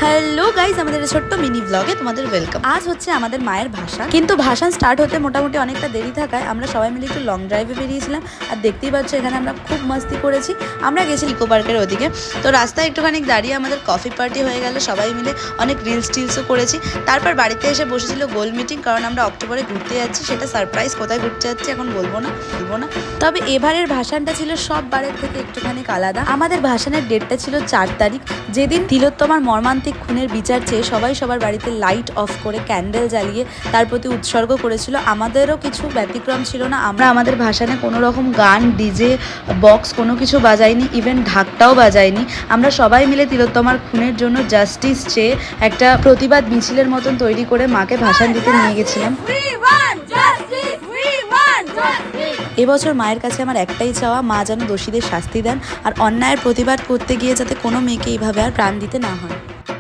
Hello guys, আমাদের ছোট্ট mini ব্লগে তোমাদের ওয়েলকাম। আজ হচ্ছে আমাদের মায়ের ভাসান, কিন্তু ভাসান স্টার্ট হতে মোটামুটি অনেকটা দেরি থাকায় আমরা সবাই মিলে একটু লং ড্রাইভে বেরিয়েছিলাম। আর দেখতেই পাচ্ছ এখানে আমরা খুব মস্তি করেছি। আমরা গেছি ইকো পার্কের ওদিকে, তো রাস্তায় একটুখানি দাঁড়িয়ে আমাদের কফি পার্টি হয়ে গেল, সবাই মিলে অনেক রিলস টিলসও করেছি। তারপর বাড়িতে এসে বসেছিল গোল মিটিং, কারণ আমরা অক্টোবরে ঘুরতে যাচ্ছি। সেটা সারপ্রাইজ, কোথায় ঘুরতে যাচ্ছি এখন বলবো না। তবে এবারের ভাসানটা ছিল সব বারের থেকে একটুখানি আলাদা। আমাদের ভাসানের ডেটটা ছিল 4 তারিখ, যেদিন তিলোত্তমার মর্মান্তিক খুনের বিচার চেয়ে সবাই সবার বাড়িতে লাইট অফ করে ক্যান্ডেল জ্বালিয়ে তার প্রতি উৎসর্গ করেছিল। আমাদেরও কিছু ব্যতিক্রম ছিল না। আমরা আমাদের ভাসানে কোনো রকম গান, ডিজে, বক্স কোনো কিছু বাজাইনি, ইভেন ঢাকটাও বাজাইনি। আমরা সবাই মিলে তিলোত্তমার খুনের জন্য জাস্টিস চেয়ে একটা প্রতিবাদ মিছিলের মতন তৈরি করে মাকে ভাসান দিতে নিয়ে গেছিলাম। এবছর মায়ের কাছে আমার একটাই চাওয়া, মা যেন দোষীদের শাস্তি দেন আর অন্যায়ের প্রতিবাদ করতে গিয়ে যাতে কোনো মেয়েকে এইভাবে আর প্রাণ দিতে না হয়।